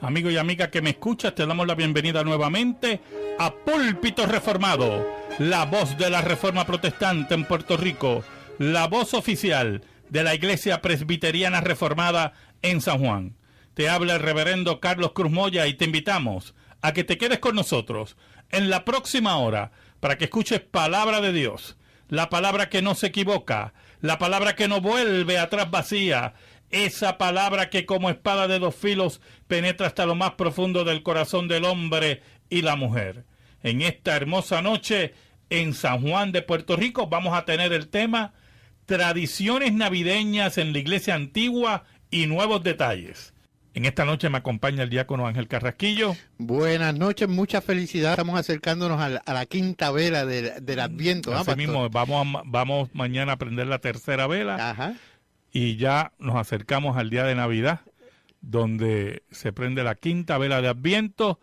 Amigo y amiga que me escuchas, te damos la bienvenida nuevamente a Púlpito Reformado, la voz de la Reforma Protestante en Puerto Rico, la voz oficial de la Iglesia Presbiteriana Reformada en San Juan. Te habla el reverendo Carlos Cruz Moya y te invitamos a que te quedes con nosotros en la próxima hora para que escuches palabra de Dios, la palabra que no se equivoca, la palabra que no vuelve atrás vacía, esa palabra que como espada de dos filos penetra hasta lo más profundo del corazón del hombre y la mujer. En esta hermosa noche en San Juan de Puerto Rico vamos a tener el tema Tradiciones navideñas en la iglesia antigua y nuevos detalles. En esta noche me acompaña el diácono Ángel Carrasquillo. Buenas noches, mucha felicidad. Estamos acercándonos a la quinta vela del Adviento. Así mismo, vamos mañana a prender la tercera vela. Ajá. Y ya nos acercamos al día de Navidad, donde se prende la quinta vela de Adviento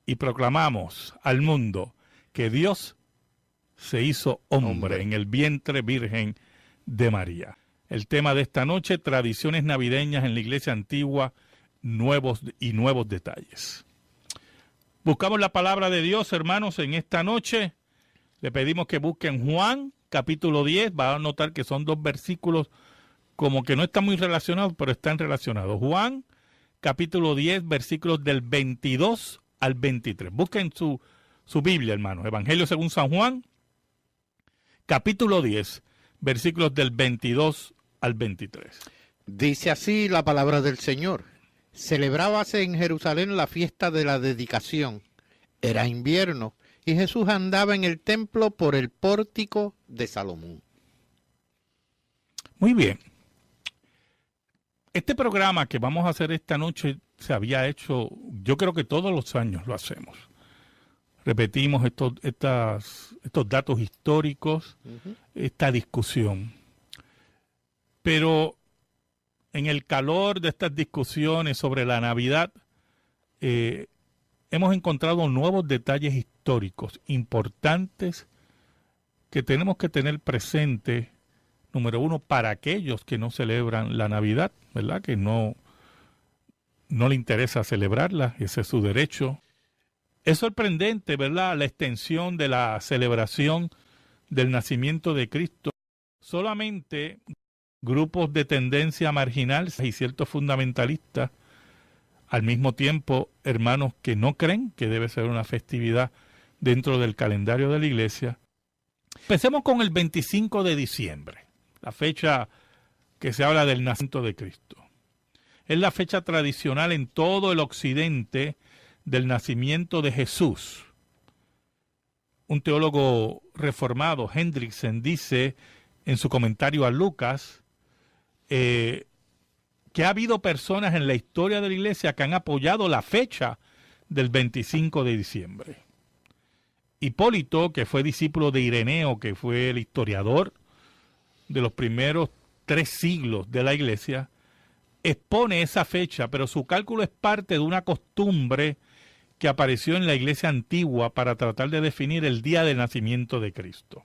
y proclamamos al mundo que Dios se hizo hombre en el vientre virgen de María. El tema de esta noche, tradiciones navideñas en la iglesia antigua, nuevos detalles. Buscamos la palabra de Dios, hermanos, en esta noche. Le pedimos que busquen Juan, capítulo 10. Va a notar que son dos versículos como que no están muy relacionados, pero están relacionados. Juan, capítulo 10, versículos del 22 al 23. Busquen su Biblia, hermanos. Evangelio según San Juan, capítulo 10, versículos del 22 al 23. Dice así la palabra del Señor. Celebrábase en Jerusalén la fiesta de la dedicación. Era invierno y Jesús andaba en el templo por el pórtico de Salomón. Muy bien. Este programa que vamos a hacer esta noche se había hecho, yo creo que todos los años lo hacemos. Repetimos estos datos históricos, esta discusión. Pero en el calor de estas discusiones sobre la Navidad, hemos encontrado nuevos detalles históricos importantes que tenemos que tener presente. Número uno, para aquellos que no celebran la Navidad, ¿verdad? Que no le interesa celebrarla, ese es su derecho. Es sorprendente, ¿verdad?, la extensión de la celebración del nacimiento de Cristo. Solamente grupos de tendencia marginal y ciertos fundamentalistas, al mismo tiempo, hermanos que no creen que debe ser una festividad dentro del calendario de la iglesia. Empecemos con el 25 de diciembre. La fecha que se habla del nacimiento de Cristo. Es la fecha tradicional en todo el occidente del nacimiento de Jesús. Un teólogo reformado, Hendrickson, dice en su comentario a Lucas que ha habido personas en la historia de la iglesia que han apoyado la fecha del 25 de diciembre. Hipólito, que fue discípulo de Ireneo, que fue el historiador de los primeros 3 siglos de la iglesia, expone esa fecha, pero su cálculo es parte de una costumbre que apareció en la iglesia antigua para tratar de definir el día del nacimiento de Cristo.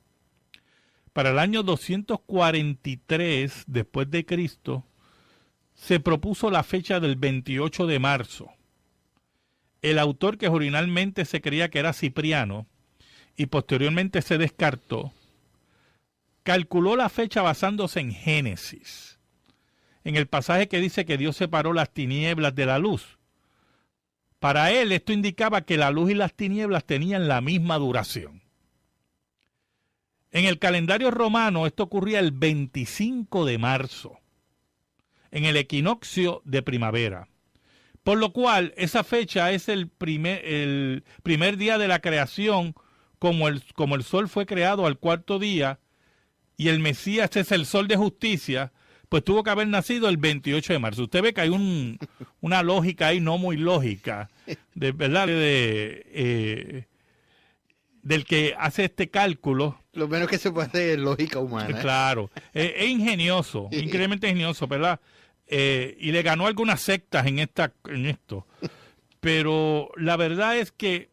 Para el año 243 después de Cristo, se propuso la fecha del 28 de marzo. El autor, que originalmente se creía que era Cipriano y posteriormente se descartó, calculó la fecha basándose en Génesis, en el pasaje que dice que Dios separó las tinieblas de la luz. Para él esto indicaba que la luz y las tinieblas tenían la misma duración. En el calendario romano esto ocurría el 25 de marzo, en el equinoccio de primavera, por lo cual esa fecha es el primer día de la creación, como el sol fue creado al 4º día, y el Mesías es el sol de justicia, pues tuvo que haber nacido el 28 de marzo. Usted ve que hay una lógica ahí no muy lógica, ¿verdad? Del que hace este cálculo. Lo menos que se puede hacer es lógica humana. Claro, es ingenioso, increíblemente ingenioso, ¿verdad? Y le ganó algunas sectas en esto. Pero la verdad es que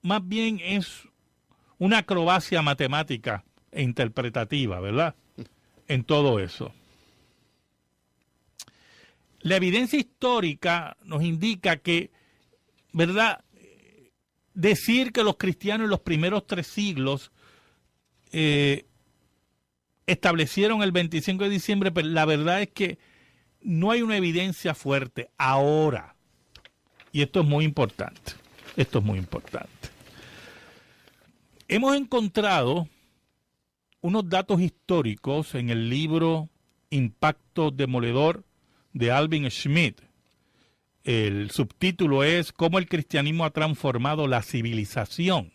más bien es una acrobacia matemática e interpretativa, ¿verdad? En todo eso. La evidencia histórica nos indica que, ¿verdad? Decir que los cristianos en los primeros 3 siglos establecieron el 25 de diciembre, pero la verdad es que no hay una evidencia fuerte ahora. Y esto es muy importante. Esto es muy importante. Hemos encontrado unos datos históricos en el libro Impacto Demoledor de Alvin Schmidt. El subtítulo es ¿Cómo el cristianismo ha transformado la civilización?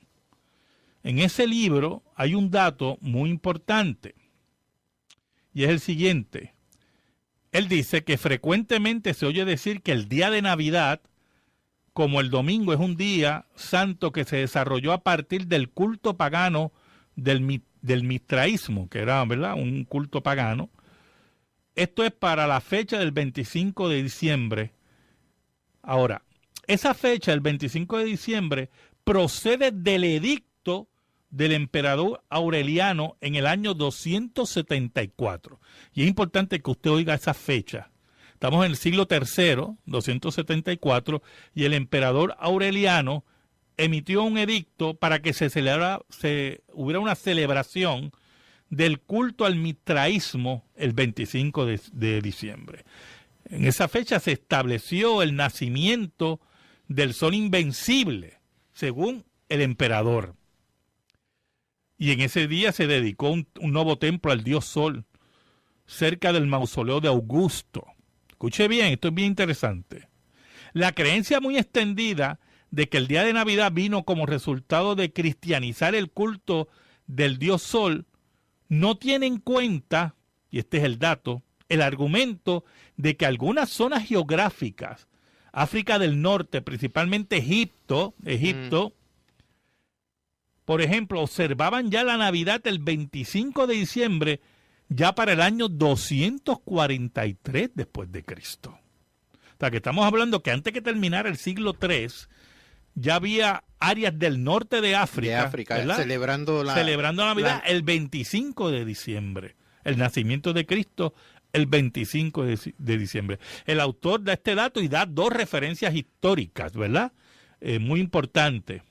En ese libro hay un dato muy importante y es el siguiente. Él dice que frecuentemente se oye decir que el día de Navidad, como el domingo es un día santo que se desarrolló a partir del culto pagano del mitraísmo, que era, ¿verdad?, un culto pagano. Esto es para la fecha del 25 de diciembre. Ahora, esa fecha, el 25 de diciembre, procede del edicto del emperador Aureliano en el año 274. Y es importante que usted oiga esa fecha. Estamos en el siglo III, 274, y el emperador Aureliano emitió un edicto para que hubiera una celebración del culto al mitraísmo el 25 de diciembre. En esa fecha se estableció el nacimiento del sol invencible, según el emperador. Y en ese día se dedicó un nuevo templo al dios Sol, cerca del mausoleo de Augusto. Escuche bien, esto es bien interesante. La creencia muy extendida de que el día de Navidad vino como resultado de cristianizar el culto del dios Sol no tiene en cuenta, y este es el dato, el argumento de que algunas zonas geográficas, África del Norte, principalmente Egipto, por ejemplo, observaban ya la Navidad el 25 de diciembre, ya para el año 243 después de Cristo. O sea, que estamos hablando que antes que terminara el siglo III, ya había áreas del norte de África, celebrando la Navidad el 25 de diciembre. El nacimiento de Cristo el 25 de diciembre. El autor da este dato y da 2 referencias históricas, ¿verdad? Muy importante.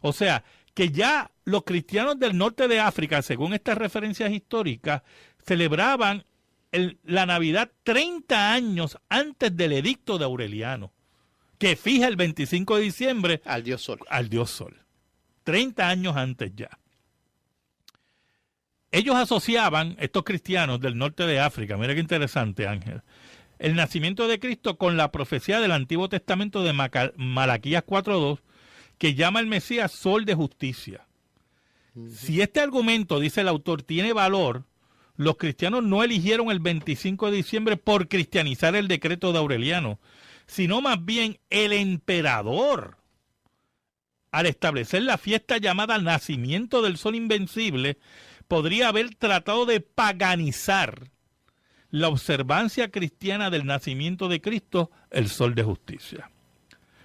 O sea, que ya los cristianos del norte de África, según estas referencias históricas, celebraban la Navidad 30 años antes del edicto de Aureliano, que fija el 25 de diciembre al dios Sol. 30 años antes ya. Ellos asociaban, estos cristianos del norte de África, mira qué interesante, Ángel, el nacimiento de Cristo con la profecía del Antiguo Testamento de Malaquías 4.2, que llama al Mesías Sol de Justicia. Si este argumento, dice el autor, tiene valor, los cristianos no eligieron el 25 de diciembre por cristianizar el decreto de Aureliano, sino más bien el emperador, al establecer la fiesta llamada Nacimiento del Sol Invencible, podría haber tratado de paganizar la observancia cristiana del nacimiento de Cristo, el Sol de Justicia.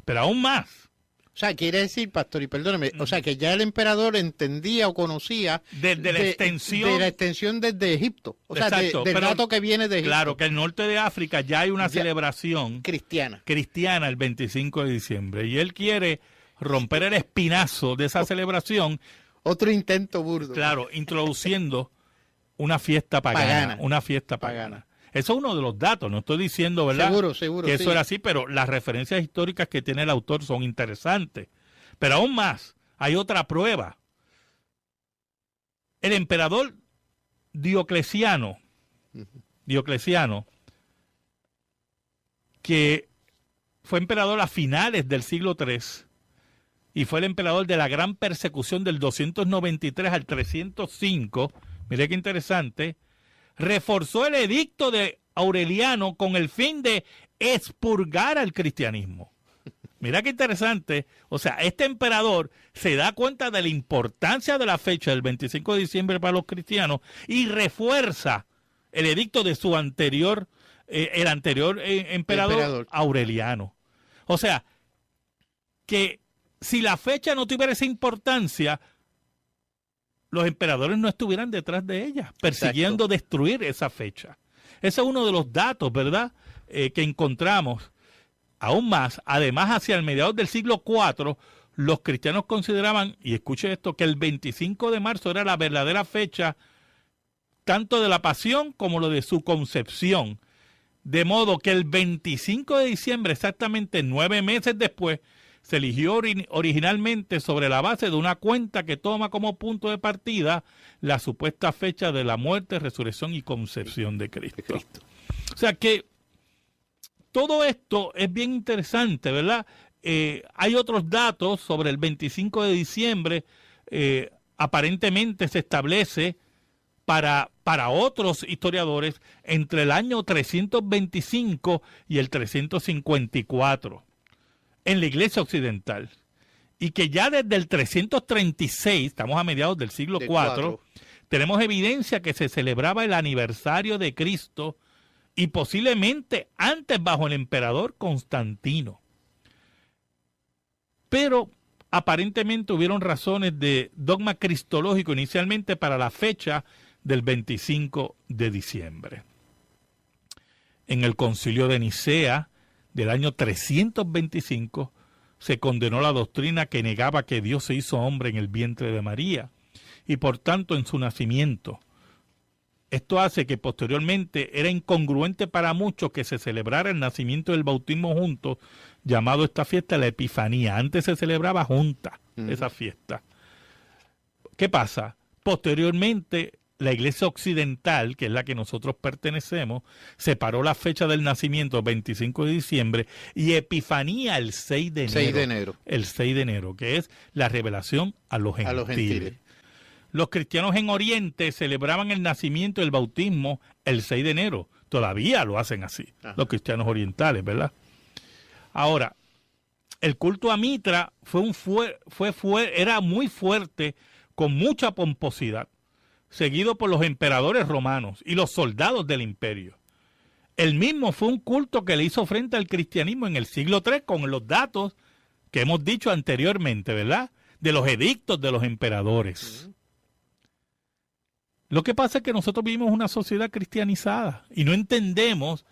Pero aún más. O sea, quiere decir, pastor, y perdóneme, o sea, que ya el emperador entendía o conocía de la extensión desde Egipto. O sea, exacto, del dato que viene de Egipto. Claro, que en el norte de África ya hay una celebración cristiana el 25 de diciembre. Y él quiere romper el espinazo de esa celebración. Otro intento burdo. Claro, introduciendo una fiesta pagana. Una fiesta pagana. Eso es uno de los datos, no estoy diciendo, ¿verdad? Seguro, que eso era así, pero las referencias históricas que tiene el autor son interesantes. Pero aún más, hay otra prueba. El emperador Diocleciano, que fue emperador a finales del siglo III y fue el emperador de la gran persecución del 293 al 305, mire qué interesante, reforzó el edicto de Aureliano con el fin de expurgar al cristianismo. Mira qué interesante. O sea, este emperador se da cuenta de la importancia de la fecha del 25 de diciembre para los cristianos y refuerza el edicto de su anterior, el anterior emperador Aureliano. O sea, que si la fecha no tuviera esa importancia, los emperadores no estuvieran detrás de ella, persiguiendo destruir esa fecha. Ese es uno de los datos, ¿verdad?, que encontramos aún más. Además, hacia el mediados del siglo IV, los cristianos consideraban, y escuche esto, que el 25 de marzo era la verdadera fecha tanto de la pasión como lo de su concepción. De modo que el 25 de diciembre, exactamente 9 meses después, se eligió originalmente sobre la base de una cuenta que toma como punto de partida la supuesta fecha de la muerte, resurrección y concepción de Cristo. O sea que todo esto es bien interesante, ¿verdad? Hay otros datos sobre el 25 de diciembre. Aparentemente se establece para otros historiadores entre el año 325 y el 354 en la Iglesia Occidental. Y que ya desde el 336, estamos a mediados del siglo IV, tenemos evidencia que se celebraba el aniversario de Cristo y posiblemente antes bajo el emperador Constantino. Pero aparentemente hubieron razones de dogma cristológico inicialmente para la fecha del 25 de diciembre. En el Concilio de Nicea del año 325 se condenó la doctrina que negaba que Dios se hizo hombre en el vientre de María y por tanto en su nacimiento. Esto hace que posteriormente era incongruente para muchos que se celebrara el nacimiento y el bautismo juntos, llamado esta fiesta la Epifanía. Antes se celebraba junta esa fiesta. ¿Qué pasa? Posteriormente la Iglesia Occidental, que es la que nosotros pertenecemos, separó la fecha del nacimiento, 25 de diciembre, y Epifanía el 6 de enero. 6 de enero. El 6 de enero, que es la revelación a los gentiles. Los cristianos en Oriente celebraban el nacimiento y el bautismo el 6 de enero. Todavía lo hacen así, los cristianos orientales, ¿verdad? Ahora, el culto a Mitra era muy fuerte, con mucha pomposidad, seguido por los emperadores romanos y los soldados del imperio. El mismo fue un culto que le hizo frente al cristianismo en el siglo III con los datos que hemos dicho anteriormente, ¿verdad? De los edictos de los emperadores. Lo que pasa es que nosotros vivimos una sociedad cristianizada y no entendemos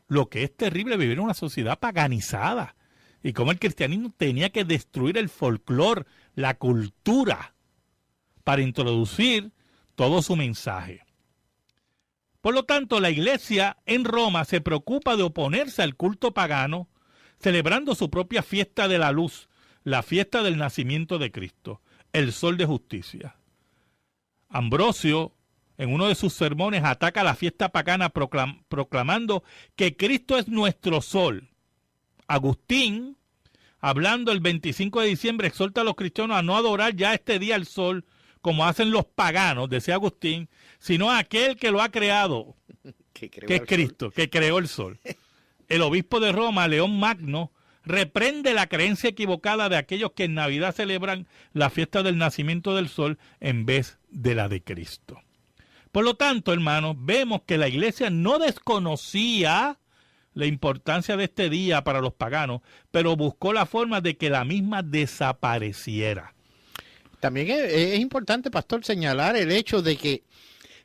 lo que es terrible vivir en una sociedad paganizada y cómo el cristianismo tenía que destruir el folclore, la cultura, para introducir todo su mensaje. Por lo tanto, la Iglesia en Roma se preocupa de oponerse al culto pagano, celebrando su propia fiesta de la luz, la fiesta del nacimiento de Cristo, el sol de justicia. Ambrosio, en uno de sus sermones, ataca la fiesta pagana proclamando que Cristo es nuestro sol. Agustín, hablando el 25 de diciembre, exhorta a los cristianos a no adorar ya este día al sol, como hacen los paganos, decía Agustín, sino a aquel que lo ha creado, que es Cristo, que creó el sol. El obispo de Roma, León Magno, reprende la creencia equivocada de aquellos que en Navidad celebran la fiesta del nacimiento del sol en vez de la de Cristo. Por lo tanto, hermanos, vemos que la Iglesia no desconocía la importancia de este día para los paganos, pero buscó la forma de que la misma desapareciera. También es importante, pastor, señalar el hecho de que,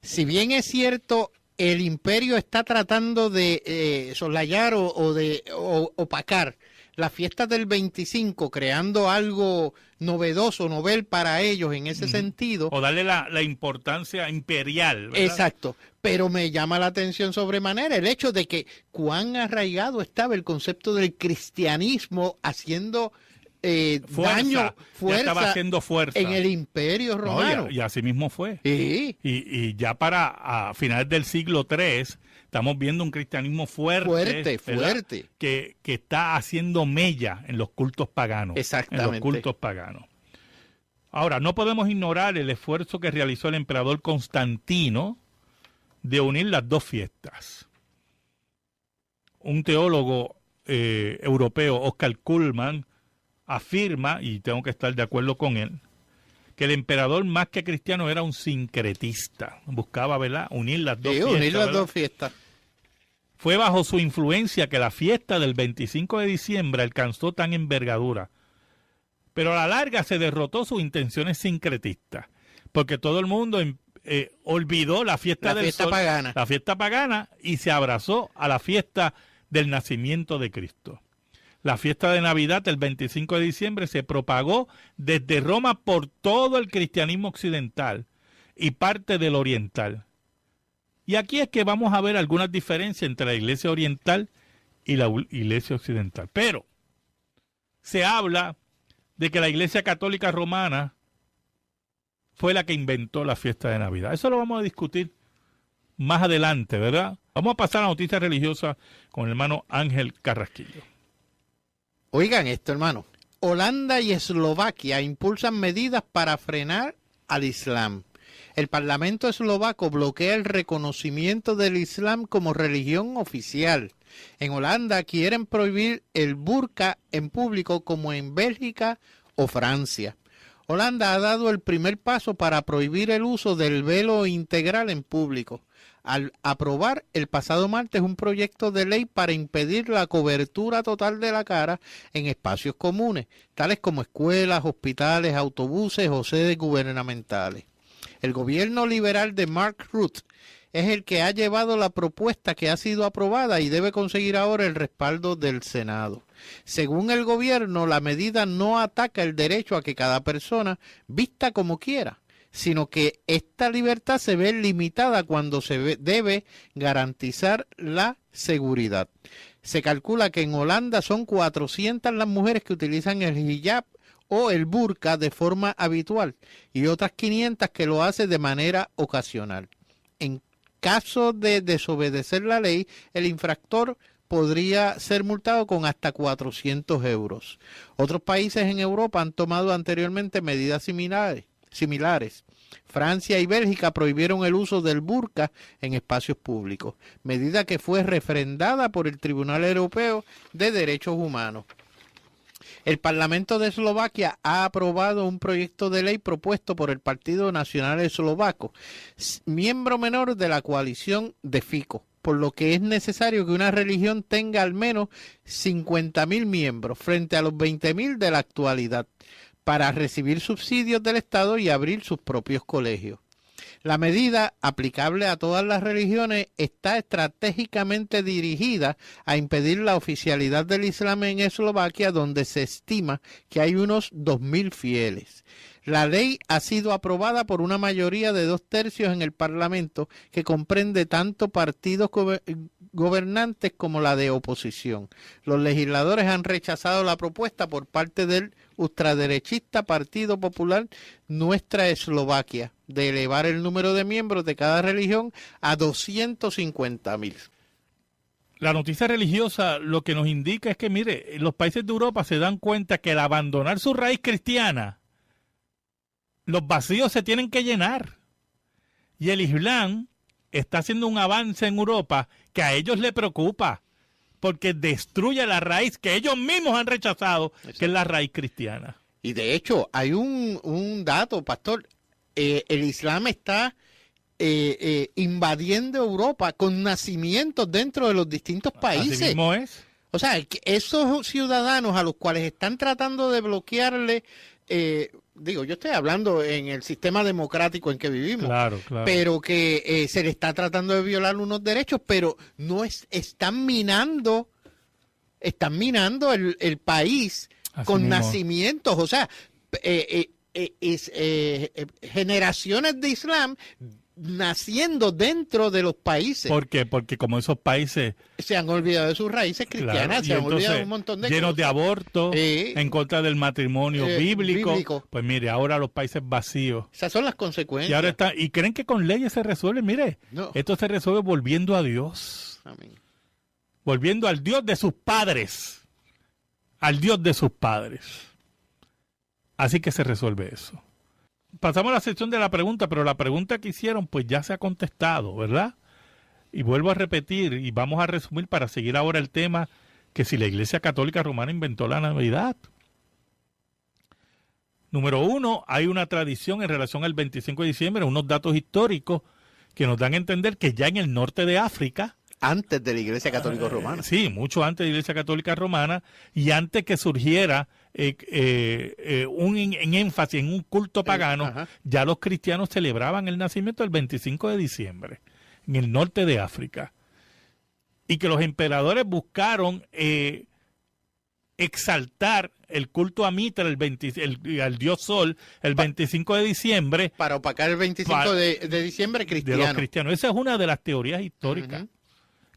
si bien es cierto, el imperio está tratando de soslayar o de opacar las fiestas del 25, creando algo novedoso, novel para ellos en ese sentido. O darle la importancia imperial, ¿verdad? Exacto. Pero me llama la atención sobremanera el hecho de que cuán arraigado estaba el concepto del cristianismo haciendo fuerza estaba haciendo fuerza en el imperio romano. No, y así mismo fue. Sí. Y ya para finales del siglo III estamos viendo un cristianismo fuerte, que está haciendo mella en los cultos paganos. Exactamente. En los cultos paganos. Ahora, no podemos ignorar el esfuerzo que realizó el emperador Constantino de unir las dos fiestas. Un teólogo europeo, Oscar Cullmann, afirma, y tengo que estar de acuerdo con él, que el emperador más que cristiano era un sincretista. Buscaba, ¿verdad?, unir las dos fiestas. Unir las dos fiestas. Fue bajo su influencia que la fiesta del 25 de diciembre alcanzó tan envergadura. Pero a la larga se derrotó sus intenciones sincretistas, porque todo el mundo olvidó la fiesta del sol, pagana. la fiesta pagana, y se abrazó a la fiesta del nacimiento de Cristo. La fiesta de Navidad, el 25 de diciembre, se propagó desde Roma por todo el cristianismo occidental y parte del oriental. Y aquí es que vamos a ver algunas diferencias entre la iglesia oriental y la iglesia occidental. Pero se habla de que la iglesia católica romana fue la que inventó la fiesta de Navidad. Eso lo vamos a discutir más adelante, ¿verdad? Vamos a pasar a noticias religiosas con el hermano Ángel Carrasquillo. Oigan esto, hermano. Holanda y Eslovaquia impulsan medidas para frenar al Islam. El Parlamento eslovaco bloquea el reconocimiento del Islam como religión oficial. En Holanda quieren prohibir el burka en público como en Bélgica o Francia. Holanda ha dado el primer paso para prohibir el uso del velo integral en público, al aprobar el pasado martes un proyecto de ley para impedir la cobertura total de la cara en espacios comunes, tales como escuelas, hospitales, autobuses o sedes gubernamentales. El gobierno liberal de Mark Rutte es el que ha llevado la propuesta que ha sido aprobada y debe conseguir ahora el respaldo del Senado. Según el gobierno, la medida no ataca el derecho a que cada persona vista como quiera, sino que esta libertad se ve limitada cuando debe garantizar la seguridad. Se calcula que en Holanda son 400 las mujeres que utilizan el hijab o el burka de forma habitual y otras 500 que lo hacen de manera ocasional. En caso de desobedecer la ley, el infractor podría ser multado con hasta 400 euros. Otros países en Europa han tomado anteriormente medidas similares. Francia y Bélgica prohibieron el uso del burka en espacios públicos, medida que fue refrendada por el Tribunal Europeo de Derechos Humanos. El Parlamento de Eslovaquia ha aprobado un proyecto de ley propuesto por el Partido Nacional Eslovaco, miembro menor de la coalición de Fico, por lo que es necesario que una religión tenga al menos 50.000 miembros frente a los 20.000 de la actualidad, para recibir subsidios del Estado y abrir sus propios colegios. La medida, aplicable a todas las religiones, está estratégicamente dirigida a impedir la oficialidad del Islam en Eslovaquia, donde se estima que hay unos 2.000 fieles. La ley ha sido aprobada por una mayoría de 2/3 en el Parlamento, que comprende tanto partidos gobernantes como la de oposición. Los legisladores han rechazado la propuesta por parte del ultraderechista Partido Popular Nuestra Eslovaquia de elevar el número de miembros de cada religión a 250.000. La noticia religiosa lo que nos indica es que, mire, los países de Europa se dan cuenta que al abandonar su raíz cristiana, los vacíos se tienen que llenar. Y el Islam está haciendo un avance en Europa que a ellos les preocupa, porque destruye la raíz que ellos mismos han rechazado, exacto, que es la raíz cristiana. Y de hecho, hay un dato, pastor. El Islam está invadiendo Europa con nacimientos dentro de los distintos países. Así mismo es. O sea, esos ciudadanos a los cuales están tratando de bloquearle, yo estoy hablando en el sistema democrático en que vivimos, claro. Pero que se le está tratando de violar unos derechos, pero no están minando el país. Así con mismo. Nacimientos, o sea, generaciones de Islam naciendo dentro de los países. ¿Por qué? Porque como esos países se han olvidado de sus raíces cristianas, claro, se han olvidado de un montón de llenos cosas. De aborto, en contra del matrimonio bíblico. Pues mire, ahora los países vacíos. Esas son las consecuencias. Y creen que con leyes se resuelve. Mire, no. Esto se resuelve volviendo a Dios. Amén. Volviendo al Dios de sus padres. Al Dios de sus padres. Así que se resuelve eso. Pasamos a la sección de la pregunta, pero la pregunta que hicieron pues ya se ha contestado, ¿verdad? Y vuelvo a repetir y vamos a resumir para seguir ahora el tema, que si la Iglesia Católica Romana inventó la Navidad. Número 1, hay una tradición en relación al 25 de diciembre, unos datos históricos que nos dan a entender que ya en el norte de África, antes de la Iglesia Católica Romana. Sí, mucho antes de la Iglesia Católica Romana y antes que surgiera en énfasis en un culto pagano, ya los cristianos celebraban el nacimiento el 25 de diciembre en el norte de África. y que los emperadores buscaron exaltar el culto a Mitra, al dios Sol, el 25 de diciembre. Para opacar el 25 de diciembre cristiano. De los cristianos. Esa es una de las teorías históricas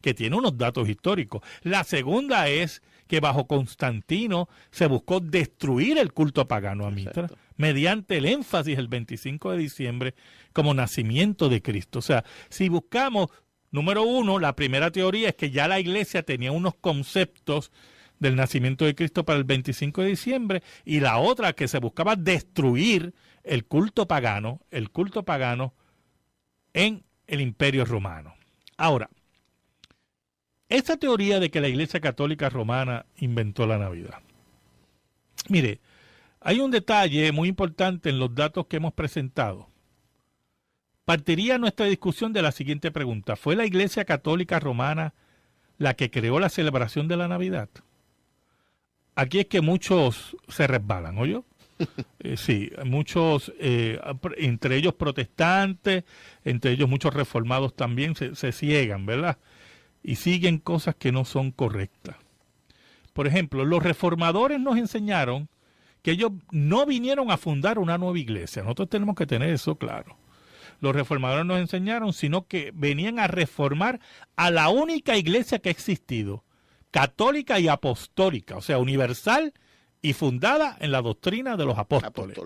que tiene unos datos históricos. La segunda es que bajo Constantino se buscó destruir el culto pagano a Mitra. Exacto. Mediante el énfasis el 25 de diciembre como nacimiento de Cristo. O sea, si buscamos, número uno, la primera teoría es que ya la iglesia tenía unos conceptos del nacimiento de Cristo para el 25 de diciembre, y la otra que se buscaba destruir el culto pagano en el Imperio Romano. Ahora, esta teoría de que la Iglesia Católica Romana inventó la Navidad. Mire, hay un detalle muy importante en los datos que hemos presentado. Partiría nuestra discusión de la siguiente pregunta: ¿fue la Iglesia Católica Romana la que creó la celebración de la Navidad? Aquí es que muchos se resbalan, ¿oyó? Sí, muchos, entre ellos protestantes, entre ellos muchos reformados también se ciegan, ¿verdad? Y siguen cosas que no son correctas. Por ejemplo, los reformadores nos enseñaron que ellos no vinieron a fundar una nueva iglesia. Nosotros tenemos que tener eso claro. Los reformadores nos enseñaron, sino que venían a reformar a la única iglesia que ha existido, católica y apostólica, o sea, universal y fundada en la doctrina de los apóstoles.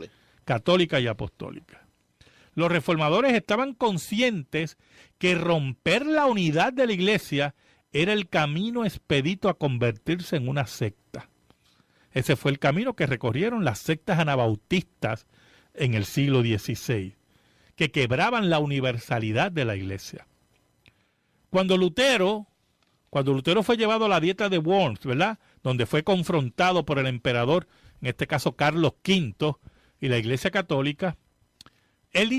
Católica y apostólica. Los reformadores estaban conscientes que romper la unidad de la iglesia era el camino expedito a convertirse en una secta. Ese fue el camino que recorrieron las sectas anabautistas en el siglo XVI, que quebraban la universalidad de la iglesia. Cuando Lutero fue llevado a la dieta de Worms, ¿verdad?, donde fue confrontado por el emperador, en este caso Carlos V, y la Iglesia Católica, él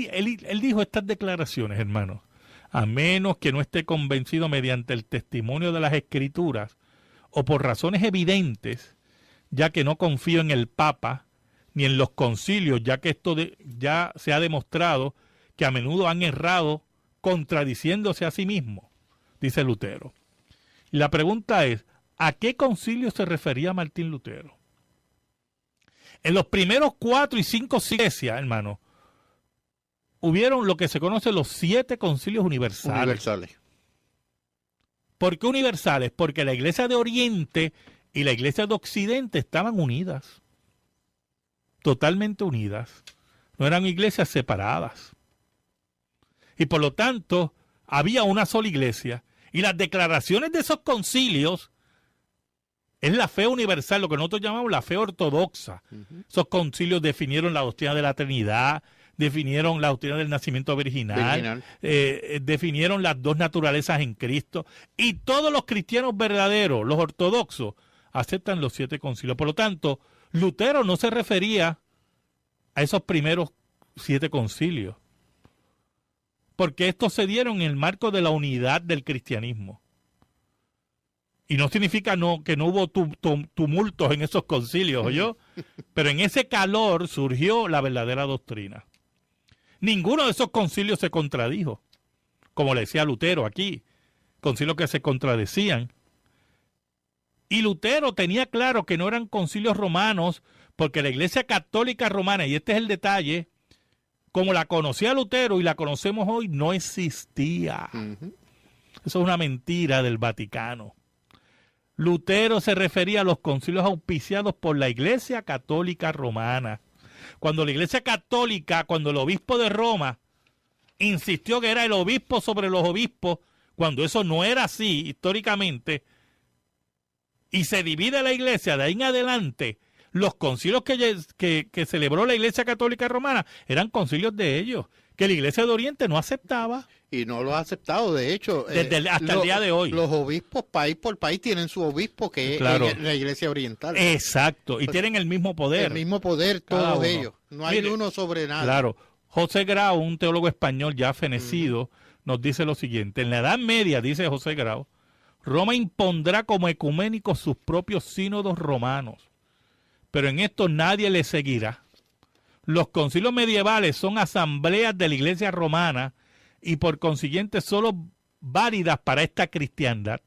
dijo estas declaraciones, hermanos: a menos que no esté convencido mediante el testimonio de las Escrituras o por razones evidentes, ya que no confío en el Papa ni en los concilios, ya que ya se ha demostrado que a menudo han errado contradiciéndose a sí mismos, dice Lutero. Y la pregunta es, ¿a qué concilio se refería Martín Lutero? En los primeros 4 y 5 iglesias, hermano, hubieron lo que se conoce los 7 concilios universales. ¿Por qué universales? Porque la iglesia de Oriente y la iglesia de Occidente estaban unidas, totalmente unidas. No eran iglesias separadas. Y por lo tanto, había una sola iglesia. Y las declaraciones de esos concilios es la fe universal, lo que nosotros llamamos la fe ortodoxa. Esos concilios definieron la doctrina de la Trinidad, definieron la doctrina del nacimiento virginal. Definieron las 2 naturalezas en Cristo. Y todos los cristianos verdaderos, los ortodoxos, aceptan los 7 concilios. Por lo tanto, Lutero no se refería a esos primeros 7 concilios, porque estos se dieron en el marco de la unidad del cristianismo. Y no significa que no hubo tumultos en esos concilios, ¿oyó? Pero en ese calor surgió la verdadera doctrina. Ninguno de esos concilios se contradijo, como le decía Lutero aquí, concilios que se contradecían. Y Lutero tenía claro que no eran concilios romanos, porque la Iglesia Católica Romana, y este es el detalle, como la conocía Lutero y la conocemos hoy, no existía. Eso es una mentira del Vaticano. Lutero se refería a los concilios auspiciados por la Iglesia Católica Romana. Cuando la Iglesia Católica, cuando el obispo de Roma insistió que era el obispo sobre los obispos, cuando eso no era así históricamente, y se divide la Iglesia de ahí en adelante, los concilios que celebró la Iglesia Católica Romana eran concilios de ellos, que la Iglesia de Oriente no aceptaba. Y no lo ha aceptado, de hecho. Hasta el día de hoy. Los obispos, país por país, tienen su obispo, que claro, es la Iglesia Oriental. Exacto, y tienen el mismo poder. El mismo poder, todos ellos. No hay uno sobre nada. Claro. José Grau, un teólogo español ya fenecido, nos dice lo siguiente: en la Edad Media, dice José Grau, Roma impondrá como ecuménicos sus propios sínodos romanos, pero en esto nadie le seguirá. Los concilios medievales son asambleas de la Iglesia romana y por consiguiente solo válidas para esta cristiandad.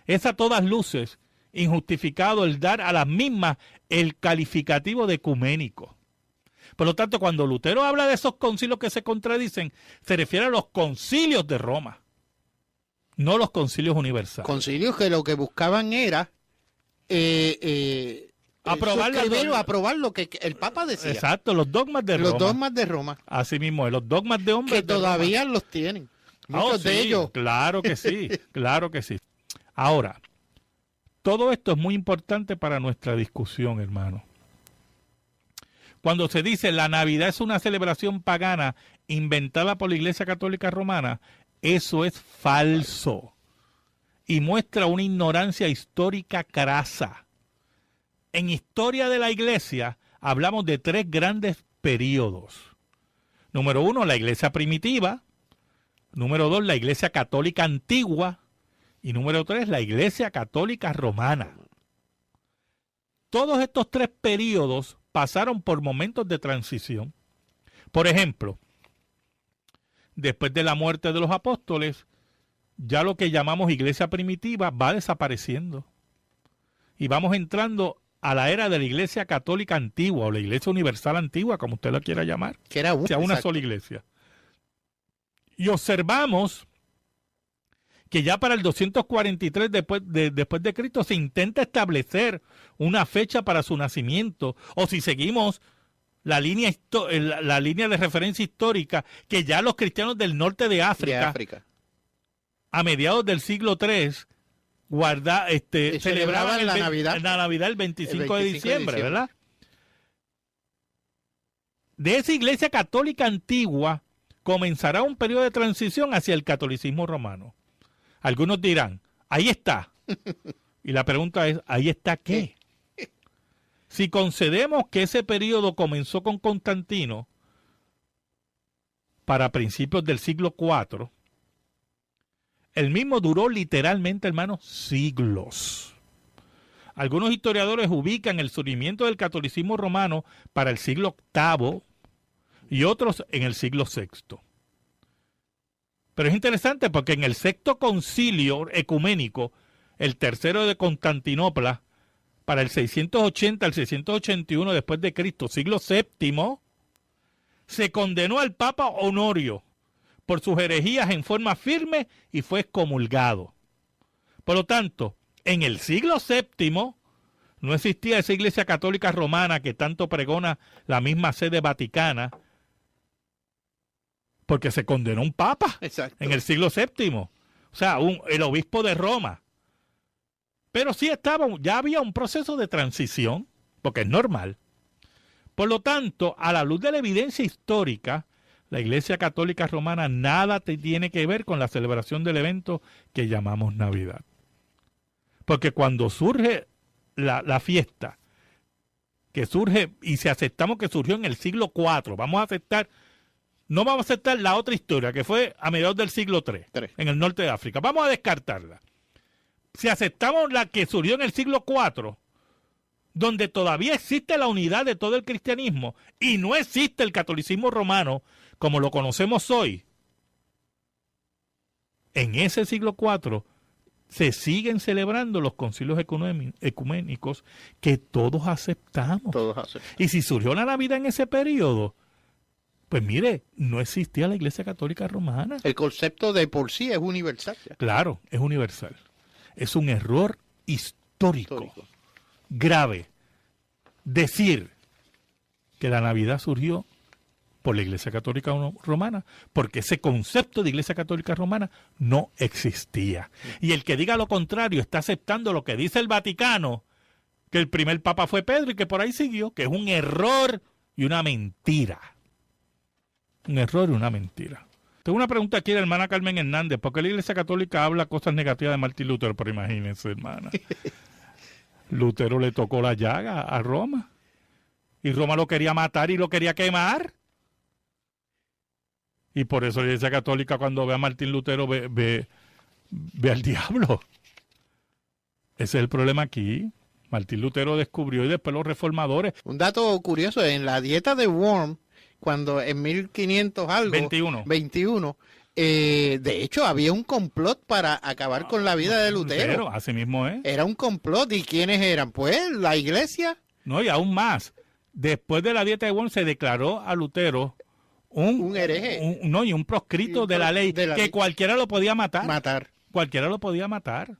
Es a todas luces injustificado el dar a las mismas el calificativo de ecuménico. Por lo tanto, cuando Lutero habla de esos concilios que se contradicen, se refiere a los concilios de Roma, no los concilios universales. Concilios que lo que buscaban era aprobar lo que el Papa decía. Exacto, los dogmas de Roma. Los dogmas de Roma. Así mismo, los dogmas de hombres. Que todavía los tienen. Muchos de ellos. Claro que sí, claro que sí. Ahora, todo esto es muy importante para nuestra discusión, hermano. Cuando se dice la Navidad es una celebración pagana inventada por la Iglesia Católica Romana, eso es falso y muestra una ignorancia histórica crasa. En historia de la Iglesia hablamos de 3 grandes periodos. Número 1, la Iglesia primitiva. Número 2, la Iglesia Católica antigua. Y número 3, la Iglesia Católica Romana. Todos estos 3 periodos pasaron por momentos de transición. Por ejemplo, después de la muerte de los apóstoles, ya lo que llamamos iglesia primitiva va desapareciendo. Y vamos entrando a la era de la iglesia católica antigua, o la iglesia universal antigua, como usted la quiera llamar. Que era una sola iglesia. Y observamos que ya para el 243 después de Cristo se intenta establecer una fecha para su nacimiento, o si seguimos la línea de referencia histórica, que ya los cristianos del norte de África. A mediados del siglo III celebraban la Navidad el 25 de diciembre, ¿verdad? De esa iglesia católica antigua comenzará un periodo de transición hacia el catolicismo romano. Algunos dirán, ahí está. Y la pregunta es, ¿ahí está qué? Si concedemos que ese periodo comenzó con Constantino para principios del siglo IV, el mismo duró literalmente, hermanos, siglos. Algunos historiadores ubican el surgimiento del catolicismo romano para el siglo VIII y otros en el siglo VI. Pero es interesante porque en el sexto concilio ecuménico, el tercero de Constantinopla, para el 680 al 681 después de Cristo, siglo VII, se condenó al Papa Honorio por sus herejías en forma firme y fue excomulgado. Por lo tanto, en el siglo VII no existía esa iglesia católica romana que tanto pregona la misma sede vaticana, porque se condenó un papa. Exacto. En el siglo VII. O sea, el obispo de Roma. Pero sí ya había un proceso de transición, porque es normal. Por lo tanto, a la luz de la evidencia histórica, la Iglesia Católica Romana nada tiene que ver con la celebración del evento que llamamos Navidad. Porque cuando surge la fiesta, que surge, y si aceptamos que surgió en el siglo IV, no vamos a aceptar la otra historia, que fue a mediados del siglo III, en el norte de África. Vamos a descartarla. Si aceptamos la que surgió en el siglo IV, donde todavía existe la unidad de todo el cristianismo y no existe el catolicismo romano como lo conocemos hoy, en ese siglo IV se siguen celebrando los concilios ecuménicos que todos aceptamos. Y si surgió la Navidad en ese periodo, pues mire, no existía la Iglesia Católica Romana. El concepto de por sí es universal. Claro, es universal. Es un error histórico. Grave decir que la Navidad surgió por la Iglesia Católica Romana, porque ese concepto de Iglesia Católica Romana no existía. Y el que diga lo contrario está aceptando lo que dice el Vaticano, que el primer papa fue Pedro y que por ahí siguió, que es un error y una mentira. Un error y una mentira. Tengo una pregunta aquí de la hermana Carmen Hernández. ¿Por qué la Iglesia Católica habla cosas negativas de Martín Lutero? Pero imagínense, hermana. Lutero le tocó la llaga a Roma. Y Roma lo quería matar y lo quería quemar. Y por eso la Iglesia Católica, cuando ve a Martín Lutero, ve al diablo. Ese es el problema aquí. Martín Lutero descubrió, y después los reformadores. Un dato curioso, en la dieta de Worm, cuando en 1500 algo, 21, De hecho, había un complot para acabar con la vida de Lutero. Así mismo es. Era un complot. ¿Y quiénes eran? Pues la iglesia. No, y aún más. Después de la dieta de Worms se declaró a Lutero un hereje. Y un proscrito de la ley, que cualquiera lo podía matar. Cualquiera lo podía matar.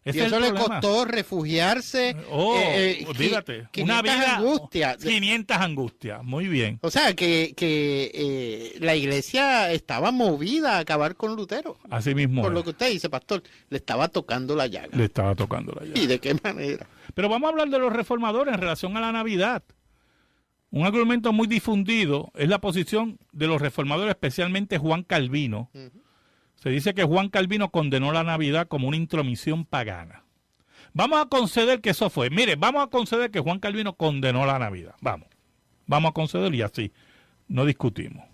Y eso le costó refugiarse. Olvídate. Una vida, angustias. 500 angustias. Muy bien. O sea, que la iglesia estaba movida a acabar con Lutero. Así mismo. Por lo que usted dice, pastor, le estaba tocando la llaga. Le estaba tocando la llaga. ¿Y de qué manera? Pero vamos a hablar de los reformadores en relación a la Navidad. Un argumento muy difundido es la posición de los reformadores, especialmente Juan Calvino. Se dice que Juan Calvino condenó la Navidad como una intromisión pagana. Vamos a conceder que eso fue. Mire, vamos a conceder que Juan Calvino condenó la Navidad. Vamos a conceder y así. No discutimos.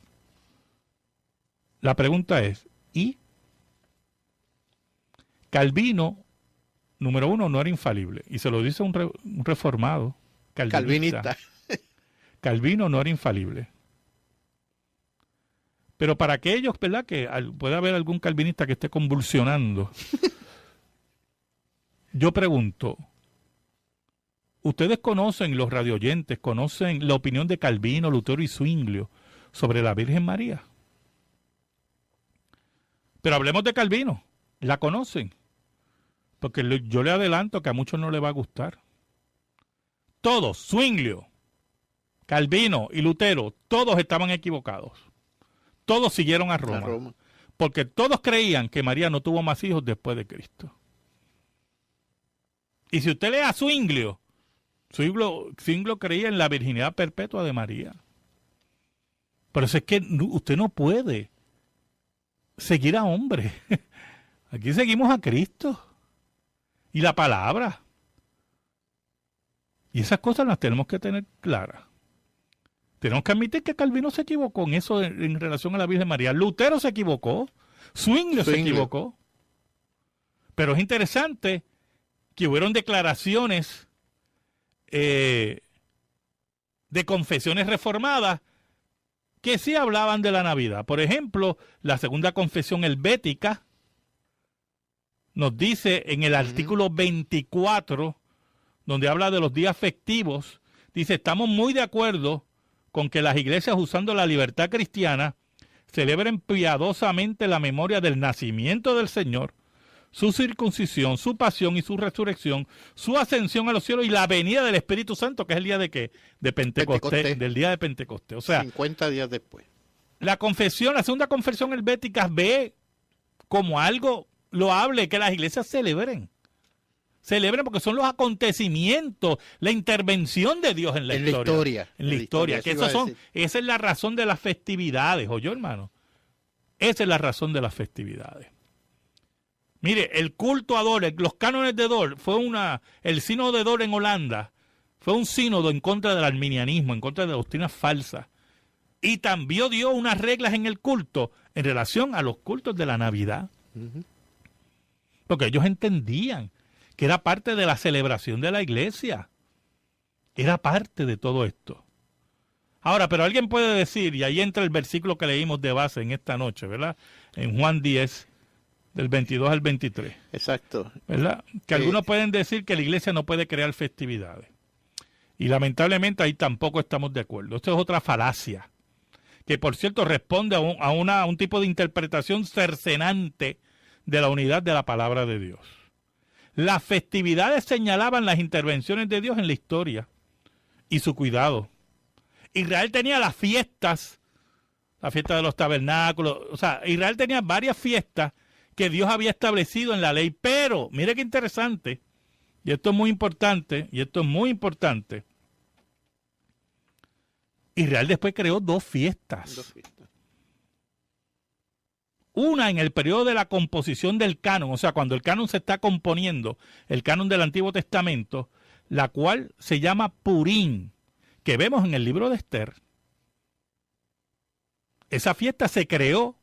La pregunta es, ¿y? Calvino, número uno, no era infalible. Y se lo dice un reformado. Calvinista. Calvino no era infalible. Pero para aquellos, ¿verdad?, que puede haber algún calvinista que esté convulsionando, yo pregunto, ¿ustedes conocen, los radioyentes, conocen la opinión de Calvino, Lutero y Zwinglio sobre la Virgen María? Pero hablemos de Calvino. ¿La conocen? Porque yo le adelanto que a muchos no le va a gustar. Todos, Zwinglio, Calvino y Lutero, todos estaban equivocados. Todos siguieron a Roma. Porque todos creían que María no tuvo más hijos después de Cristo. Y si usted lee a Zwinglio creía en la virginidad perpetua de María. Pero eso es que usted no puede seguir a hombres. Aquí seguimos a Cristo y la palabra. Y esas cosas las tenemos que tener claras. Tenemos que admitir que Calvino se equivocó en eso en relación a la Virgen María. Lutero se equivocó. Zwinglio se equivocó. Pero es interesante que hubieron declaraciones de confesiones reformadas que sí hablaban de la Navidad. Por ejemplo, la segunda confesión helvética nos dice en el artículo 24, donde habla de los días festivos, dice, estamos muy de acuerdo con que las iglesias, usando la libertad cristiana, celebren piadosamente la memoria del nacimiento del Señor, su circuncisión, su pasión y su resurrección, su ascensión a los cielos y la venida del Espíritu Santo, que es el día de ¿qué? De Pentecostés, del día de Pentecostés. O sea, 50 días después. La segunda confesión helvética ve como algo loable que las iglesias celebren porque son los acontecimientos, la intervención de Dios en la historia. En la historia. Que esa es la razón de las festividades, ¿oyó, hermano? Esa es la razón de las festividades. Mire, el culto a Dort, los cánones de Dort, el sínodo de Dort en Holanda, fue un sínodo en contra del arminianismo, en contra de doctrinas falsas. Y también dio unas reglas en el culto en relación a los cultos de la Navidad. Porque ellos entendían que era parte de la celebración de la iglesia. Era parte de todo esto. Ahora, pero alguien puede decir, y ahí entra el versículo que leímos de base en esta noche, ¿verdad? En Juan 10, del 22 al 23. Exacto. ¿Verdad? Que algunos pueden decir que la iglesia no puede crear festividades. Y lamentablemente ahí tampoco estamos de acuerdo. Esto es otra falacia, que por cierto responde a un tipo de interpretación cercenante de la unidad de la palabra de Dios. Las festividades señalaban las intervenciones de Dios en la historia y su cuidado. Israel tenía las fiestas, la fiesta de los tabernáculos, o sea, Israel tenía varias fiestas que Dios había establecido en la ley, pero, mire qué interesante, y esto es muy importante, Israel después creó dos fiestas. Una en el periodo de la composición del canon, o sea, cuando el canon se está componiendo, el canon del Antiguo Testamento, la cual se llama Purim, que vemos en el libro de Esther. Esa fiesta se creó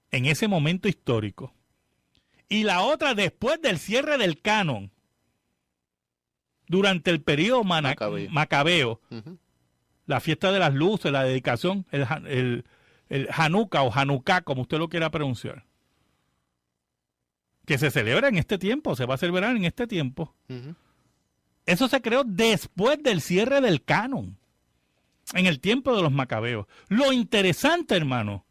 en ese momento histórico. Y la otra después del cierre del canon, durante el periodo macabeo, la fiesta de las luces, la dedicación, el Hanukkah o Hanukkah, como usted lo quiera pronunciar, que se celebra en este tiempo, se va a celebrar en este tiempo. Eso se creó después del cierre del canon, en el tiempo de los macabeos. Lo interesante, hermano,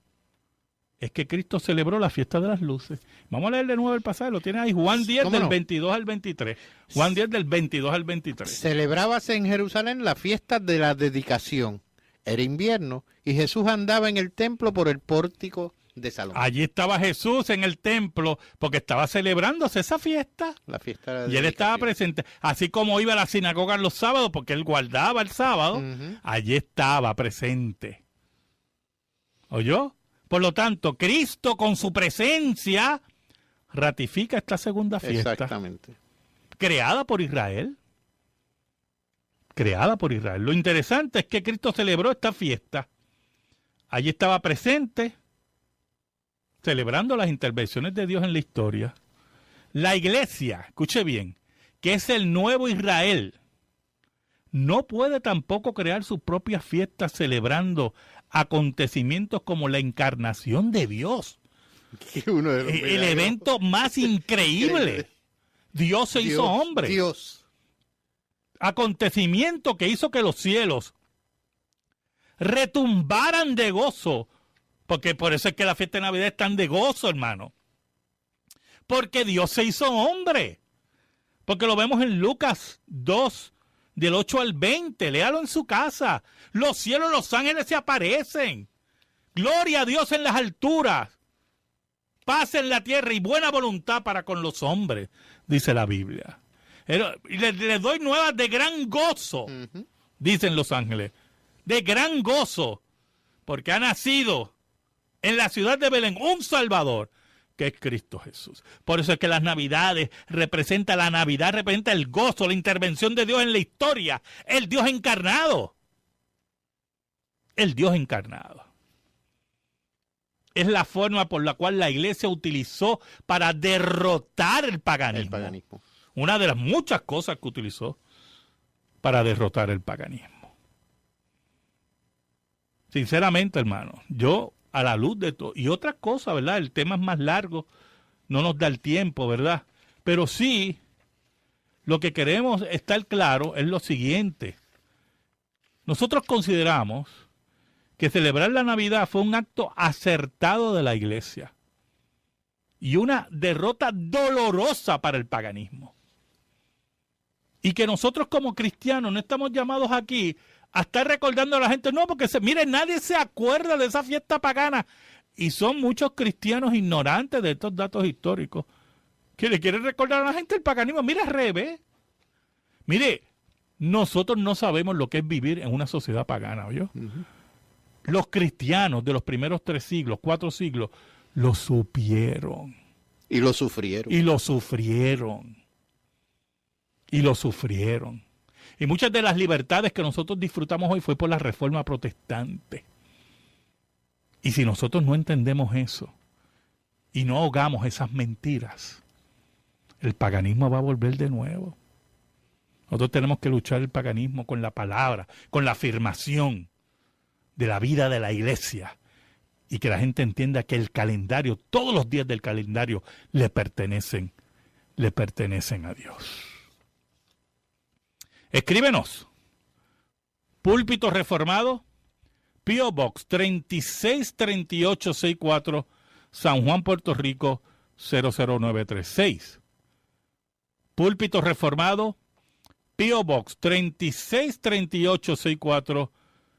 es que Cristo celebró la fiesta de las luces. Vamos a leer de nuevo el pasaje, lo tiene ahí, Juan 10 del 22 al 23. Juan 10 del 22 al 23. Celebrábase en Jerusalén la fiesta de la dedicación. Era invierno y Jesús andaba en el templo por el pórtico de Salomón. Allí estaba Jesús en el templo porque estaba celebrándose esa fiesta. La fiesta de la y él estaba presente. Así como iba a la sinagoga los sábados porque él guardaba el sábado, allí estaba presente. ¿Oyó? Por lo tanto, Cristo con su presencia ratifica esta segunda fiesta. Exactamente. Creada por Israel. Creada por Israel. Lo interesante es que Cristo celebró esta fiesta. Allí estaba presente, celebrando las intervenciones de Dios en la historia. La iglesia, escuche bien, que es el nuevo Israel, no puede tampoco crear sus propias fiestas celebrando acontecimientos como la encarnación de Dios. Uno de los el evento más increíble. Dios se hizo hombre. Dios. Acontecimiento que hizo que los cielos retumbaran de gozo, porque por eso es que la fiesta de Navidad es tan de gozo, hermano, porque Dios se hizo hombre, porque lo vemos en Lucas 2, del 8 al 20, léalo en su casa, los cielos, los ángeles se aparecen, gloria a Dios en las alturas, paz en la tierra y buena voluntad para con los hombres, dice la Biblia. Y les doy nuevas de gran gozo, dicen los ángeles, de gran gozo, porque ha nacido en la ciudad de Belén un Salvador, que es Cristo Jesús. Por eso es que las Navidades representa la Navidad, representa el gozo, la intervención de Dios en la historia, el Dios encarnado. El Dios encarnado. Es la forma por la cual la iglesia utilizó para derrotar el paganismo. Una de las muchas cosas que utilizó para derrotar el paganismo. Sinceramente, hermano, yo a la luz de todo, y otras cosas, ¿verdad? El tema es más largo, no nos da el tiempo, ¿verdad? Pero sí, lo que queremos estar claro es lo siguiente. Nosotros consideramos que celebrar la Navidad fue un acto acertado de la iglesia y una derrota dolorosa para el paganismo. Y que nosotros como cristianos no estamos llamados aquí a estar recordando a la gente, no, porque mire, nadie se acuerda de esa fiesta pagana. Y son muchos cristianos ignorantes de estos datos históricos que le quieren recordar a la gente el paganismo. Mire, al revés. Mire, nosotros no sabemos lo que es vivir en una sociedad pagana, ¿oyó? Los cristianos de los primeros 3 siglos, 4 siglos, lo supieron. Y lo sufrieron. Y lo sufrieron. Y lo sufrieron. Y muchas de las libertades que nosotros disfrutamos hoy fue por la Reforma Protestante. Y si nosotros no entendemos eso y no ahogamos esas mentiras, el paganismo va a volver de nuevo. Nosotros tenemos que luchar el paganismo con la palabra, con la afirmación de la vida de la iglesia y que la gente entienda que el calendario, todos los días del calendario le pertenecen a Dios. Escríbenos. Púlpito Reformado, P.O. Box 363864, San Juan, Puerto Rico 00936. Púlpito Reformado, P.O. Box 363864,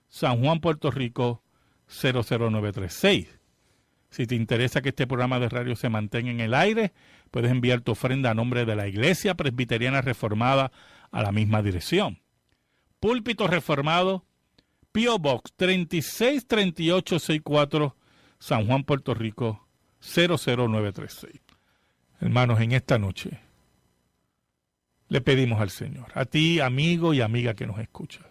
San Juan, Puerto Rico 00936. Si te interesa que este programa de radio se mantenga en el aire, puedes enviar tu ofrenda a nombre de la Iglesia Presbiteriana Reformada a la misma dirección. Púlpito Reformado, P.O. Box 363864, San Juan, Puerto Rico 00936. Hermanos, en esta noche le pedimos al Señor, a ti, amigo y amiga que nos escucha,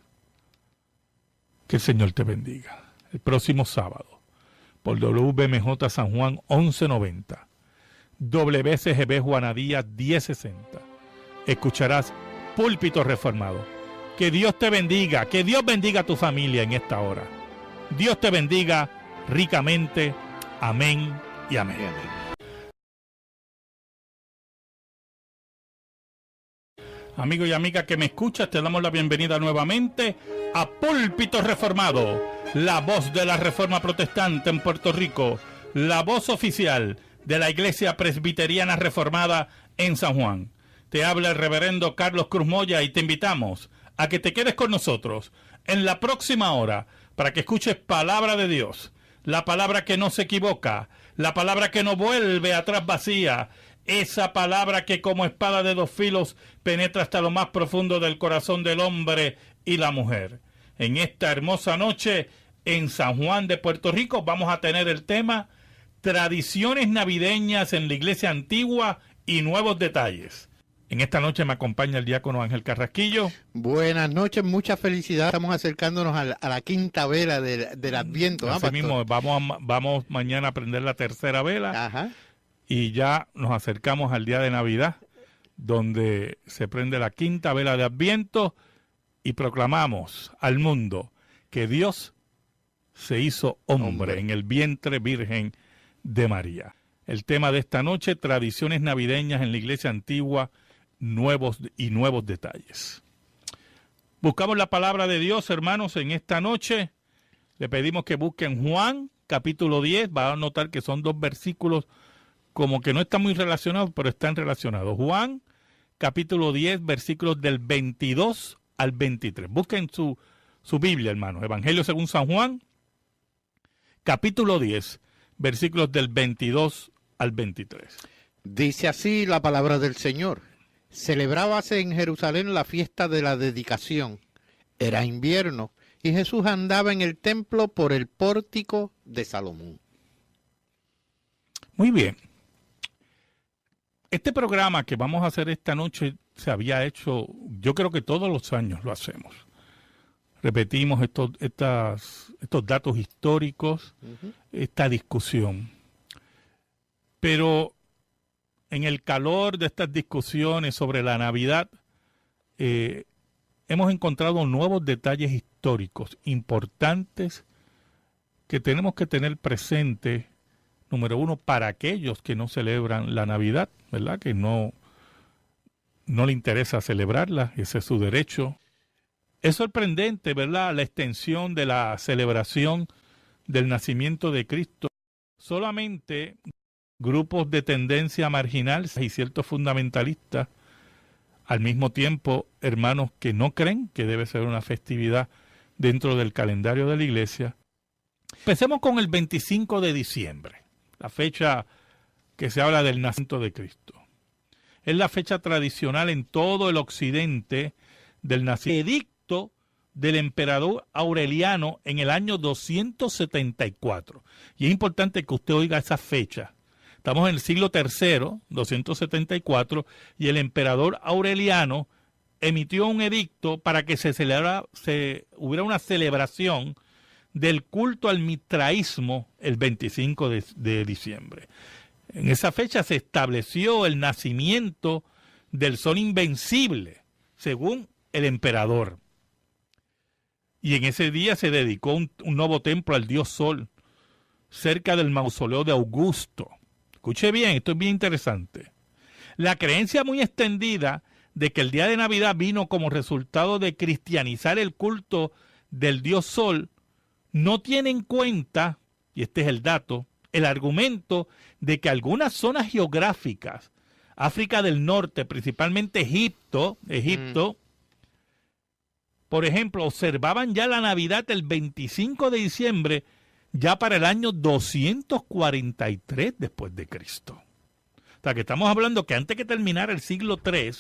que el Señor te bendiga. El próximo sábado, por WBMJ San Juan 1190, WCGB Juanadía 1060, escucharás Púlpito Reformado. Que Dios te bendiga, que Dios bendiga a tu familia en esta hora. Dios te bendiga ricamente. Amén y amén. Amigo y amiga que me escuchas, te damos la bienvenida nuevamente a Púlpito Reformado, la voz de la Reforma Protestante en Puerto Rico, la voz oficial de la Iglesia Presbiteriana Reformada en San Juan. Te habla el reverendo Carlos Cruz Moya y te invitamos a que te quedes con nosotros en la próxima hora para que escuches palabra de Dios, la palabra que no se equivoca, la palabra que no vuelve atrás vacía, esa palabra que como espada de dos filos penetra hasta lo más profundo del corazón del hombre y la mujer. En esta hermosa noche en San Juan de Puerto Rico vamos a tener el tema Tradiciones navideñas en la iglesia antigua y nuevos detalles. En esta noche me acompaña el diácono Ángel Carrasquillo. Buenas noches, mucha felicidad. Estamos acercándonos a la quinta vela del Adviento. Así mismo, vamos mañana a prender la tercera vela. Ajá. Y ya nos acercamos al día de Navidad, donde se prende la quinta vela de Adviento y proclamamos al mundo que Dios se hizo hombre en el vientre virgen de María. El tema de esta noche, tradiciones navideñas en la iglesia antigua, nuevos detalles. Buscamos la palabra de Dios, hermanos, en esta noche. Le pedimos que busquen Juan, capítulo 10. Va a notar que son dos versículos como que no están muy relacionados, pero están relacionados. Juan, capítulo 10, versículos del 22 al 23. Busquen su Biblia, hermanos. Evangelio según San Juan, capítulo 10, versículos del 22 al 23. Dice así la palabra del Señor. Celebrábase en Jerusalén la fiesta de la dedicación. Era invierno y Jesús andaba en el templo por el pórtico de Salomón. Muy bien. Este programa que vamos a hacer esta noche se había hecho, yo creo que todos los años lo hacemos. Repetimos estos datos históricos, esta discusión. Pero en el calor de estas discusiones sobre la Navidad, hemos encontrado nuevos detalles históricos importantes que tenemos que tener presente. Número uno, para aquellos que no celebran la Navidad, ¿verdad? Que no le interesa celebrarla, ese es su derecho. Es sorprendente, ¿verdad?, la extensión de la celebración del nacimiento de Cristo. Solamente grupos de tendencia marginal y ciertos fundamentalistas, al mismo tiempo, hermanos que no creen que debe ser una festividad dentro del calendario de la iglesia. Empecemos con el 25 de diciembre. La fecha que se habla del nacimiento de Cristo. Es la fecha tradicional en todo el occidente del nacimiento. Edicto del emperador Aureliano en el año 274. Y es importante que usted oiga esa fecha. Estamos en el siglo III, 274, y el emperador Aureliano emitió un edicto para que hubiera una celebración del culto al mitraísmo el 25 de diciembre. En esa fecha se estableció el nacimiento del sol invencible, según el emperador. Y en ese día se dedicó un nuevo templo al dios Sol, cerca del mausoleo de Augusto. Escuche bien, esto es bien interesante. La creencia muy extendida de que el día de Navidad vino como resultado de cristianizar el culto del dios Sol no tiene en cuenta, y este es el dato, el argumento de que algunas zonas geográficas, África del Norte, principalmente Egipto, por ejemplo, observaban ya la Navidad el 25 de diciembre, ya para el año 243 después de Cristo. O sea, que estamos hablando que antes que terminara el siglo III,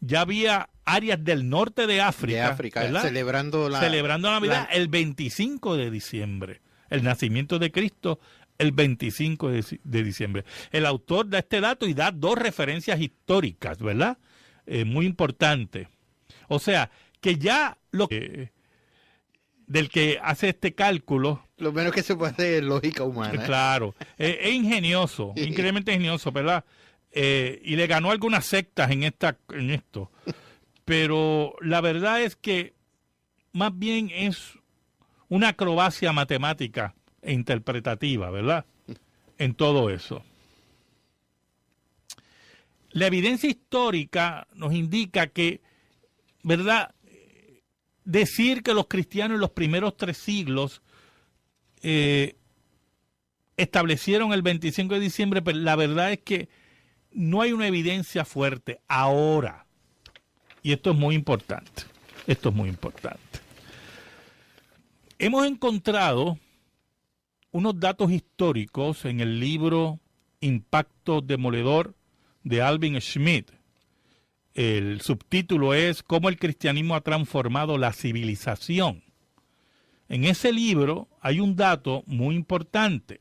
ya había áreas del norte de África, celebrando Navidad el 25 de diciembre. El nacimiento de Cristo el 25 de diciembre. El autor da este dato y da dos referencias históricas, ¿verdad? Muy importante. O sea, que ya del que hace este cálculo... Lo menos que se puede hacer es lógica humana. Claro. Es ingenioso, increíblemente ingenioso, ¿verdad? Y le ganó algunas sectas en esto. Pero la verdad es que más bien es una acrobacia matemática e interpretativa, ¿verdad? En todo eso. La evidencia histórica nos indica que, ¿verdad? Decir que los cristianos en los primeros 3 siglos establecieron el 25 de diciembre, pero la verdad es que no hay una evidencia fuerte ahora. Y esto es muy importante. Esto es muy importante. Hemos encontrado unos datos históricos en el libro Impacto Demoledor de Alvin Schmidt. El subtítulo es ¿Cómo el cristianismo ha transformado la civilización? En ese libro hay un dato muy importante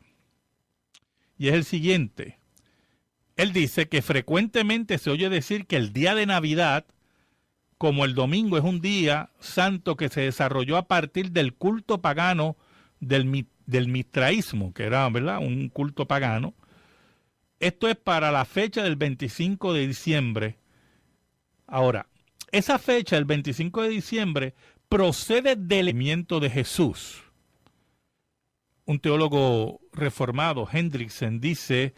y es el siguiente. Él dice que frecuentemente se oye decir que el día de Navidad, como el domingo es un día santo que se desarrolló a partir del culto pagano del mitraísmo, que era, ¿verdad?, un culto pagano. Esto es para la fecha del 25 de diciembre. Ahora, esa fecha, el 25 de diciembre, procede del nacimiento de Jesús. Un teólogo reformado, Hendrickson, dice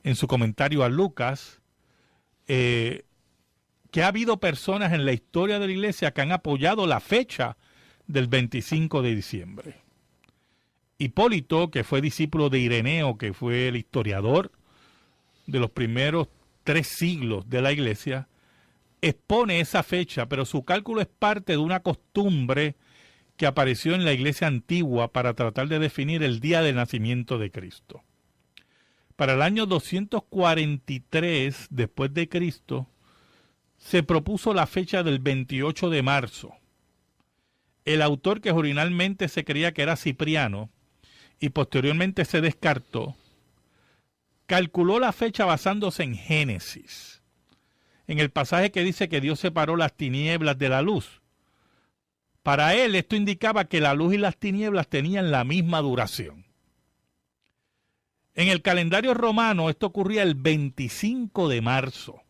en su comentario a Lucas que ha habido personas en la historia de la iglesia que han apoyado la fecha del 25 de diciembre. Hipólito, que fue discípulo de Ireneo, que fue el historiador de los primeros 3 siglos de la iglesia, expone esa fecha, pero su cálculo es parte de una costumbre que apareció en la iglesia antigua para tratar de definir el día del nacimiento de Cristo. Para el año 243 después de Cristo, se propuso la fecha del 28 de marzo. El autor, que originalmente se creía que era Cipriano y posteriormente se descartó, calculó la fecha basándose en Génesis, en el pasaje que dice que Dios separó las tinieblas de la luz. Para él esto indicaba que la luz y las tinieblas tenían la misma duración. En el calendario romano esto ocurría el 25 de marzo,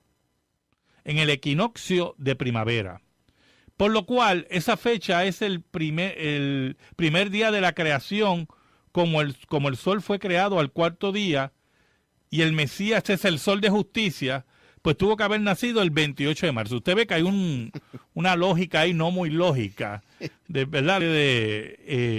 en el equinoccio de primavera, por lo cual esa fecha es el primer día de la creación, como el sol fue creado al 4º día, y el Mesías es el sol de justicia, pues tuvo que haber nacido el 28 de marzo. Usted ve que hay una lógica ahí no muy lógica, de verdad,